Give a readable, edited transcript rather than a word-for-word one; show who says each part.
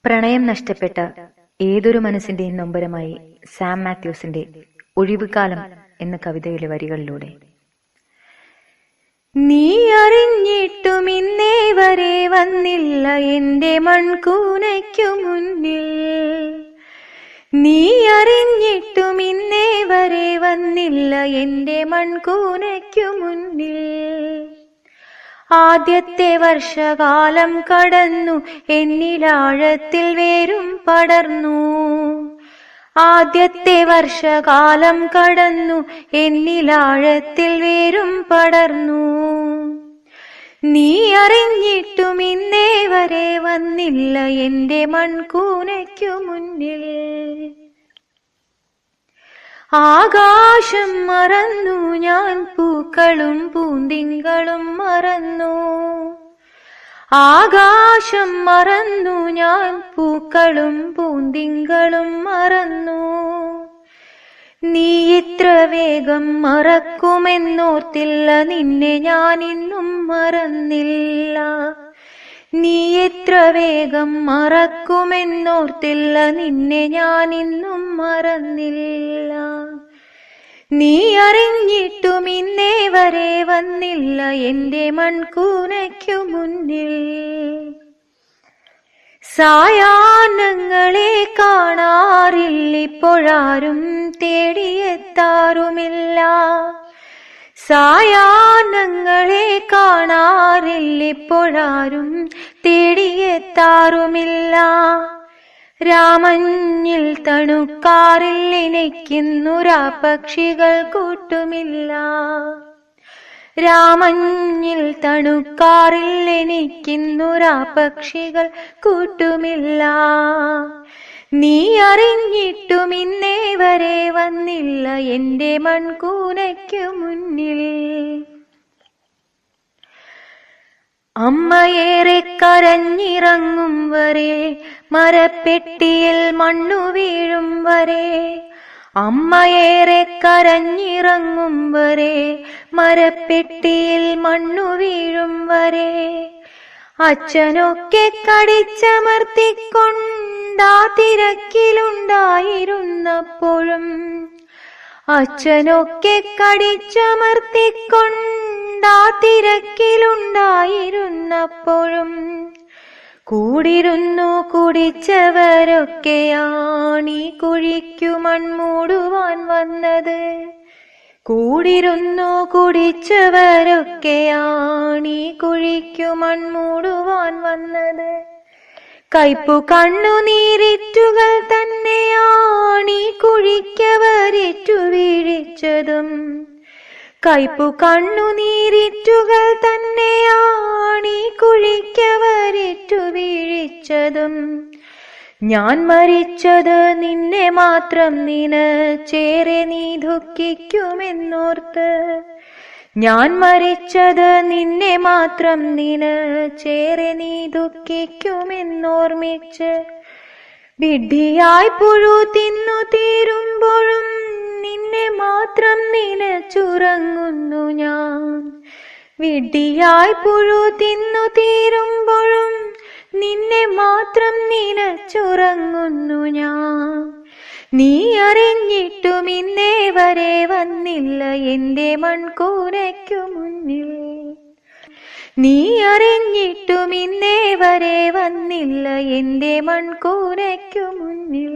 Speaker 1: പ്രണയം നഷ്ടപ്പെട്ട ഏതൊരു മനസ്സിന്റെയും നൊമ്പരമായി സാം മാത്യൂസിന്റെ ഒഴിവുകാലം എന്ന കവിതയിലെ വരികളിലൂടെ. നീ അറിഞ്ഞിട്ടും ഇന്നേ വരെ വന്നില്ല എന്റെ മൺകൂനയ്ക്കു മുന്നിൽ, നീ അറിഞ്ഞിട്ടും ഇന്നേ വരെ വന്നില്ല എന്റെ മൺകൂനയ്ക്കു മുന്നിൽ. ആദ്യത്തെ വർഷകാലം കടന്നു എന്നിലാഴത്തിൽ വേരും പടർന്നു, ആദ്യത്തെ വർഷകാലം കടന്നു എന്നിലാഴത്തിൽ വേരും പടർന്നു. നീ അറിഞ്ഞിട്ടും ഇന്നേ വരെ വന്നില്ല എന്റെ മൺകൂനയ്ക്കു മുന്നിൽ. ആകാശം മറന്നു ഞാൻ, പൂക്കളും പൂന്തിങ്കളും മറന്നു, ആകാശം മറന്നു ഞാൻ, പൂക്കളും പൂന്തിങ്കളും മറന്നു. നീ ഇത്ര വേഗം മറക്കുമെന്നോർത്തില്ല, നിന്നെ ഞാൻ ഇന്നും മറന്നില്ല. നീ എത്ര വേഗം മറക്കുമെന്നോർത്തില്ല, നിന്നെ ഞാൻ ഇന്നും മറന്നില്ല. നീ അറിഞ്ഞിട്ടും ഇന്നേ വരെ വന്നില്ല എന്റെ മൺകൂനയ്ക്കു മുന്നിൽ. സായാഹ്നങ്ങളെ കാണാറില്ലിപ്പോഴാരും തേടിയെത്താറുമില്ല, സായാഹ്നങ്ങളെ കാണാറില്ലിപ്പോഴാരും തേടിയെത്താറുമില്ല. രാമഞ്ഞിൽ തണുക്കാറിൽ എനിക്കിന്നുരാ പക്ഷികൾ കൂട്ടുമില്ല, രാമഞ്ഞിൽ തണുക്കാറിൽ എനിക്കിന്നുരാ പക്ഷികൾ കൂട്ടുമില്ല. നീ അറിഞ്ഞിട്ടും ഇന്നേ വരെ വന്നില്ല എന്റെ മൺകൂനയ്ക്കു മുന്നിൽ. അമ്മയേറെ കരഞ്ഞിറങ്ങും വരെ, മരപ്പെട്ടിയിൽ മണ്ണു വീഴും വരെ, അമ്മയേറെ കരഞ്ഞിറങ്ങും വരെ, മരപ്പെട്ടിയിൽ മണ്ണു വീഴും വരെ. അച്ഛനൊക്കെ കടിച്ചമർത്തിക്കൊണ്ടാ തിരക്കിലുണ്ടായിരുന്നപ്പോഴും, അച്ഛനൊക്കെ കടിച്ചമർത്തിക്കൊണ്ടാ തിരക്കിലുണ്ടായിരുന്നപ്പോഴും, കൂടിരുന്നു കുടിച്ചവരൊക്കെയാണീ കുഴിക്കു മൺമൂടുവാൻ വന്നത്, കൂടിരുന്നു കുടിച്ചവരൊക്കെയാണീ കുഴിക്കു മൺമൂടുവാൻ വന്നത്. കയ്പു കണ്ണുനീരിറ്റുകൾ തന്നെയാണീ കുഴിക്കവരേറ്റു വീഴിച്ചതും, കയ്പു കണ്ണുനീരിറ്റുകൾ തന്നെയാണീ കുഴിക്കവരേറ്റു വീഴിച്ചതും. ഞാൻ മരിച്ചത് നിന്നെ മാത്രം നിനച്ചേറെ നീ ദുഃഖിക്കുമെന്നോർത്ത്, ഞാൻ മരിച്ചത് നിന്നെ മാത്രം നിനച്ചേറെ നീ ദുഃഖിക്കുമെന്നോർമ്മിച്ച്. വിഡ്ഢിയായി പുഴു തിന്നു തീരുമ്പോഴും നിന്നെ മാത്രം നിനച്ചുറങ്ങുന്നു ഞാൻ, വിഡ്ഢിയായി പുഴു തിന്നു തീരുമ്പോഴും നിന്നെ മാത്രം നിനച്ചുറങ്ങുന്നു ഞാൻ. നീ അറിഞ്ഞിട്ടും ഇന്നേ വരെ വന്നില്ല എന്റെ മൺകൂനയ്ക്കു മുന്നിൽ, നീ അറിഞ്ഞിട്ടും ഇന്നേ വരെ വന്നില്ല എന്റെ മൺകൂനയ്ക്കു മുന്നിൽ.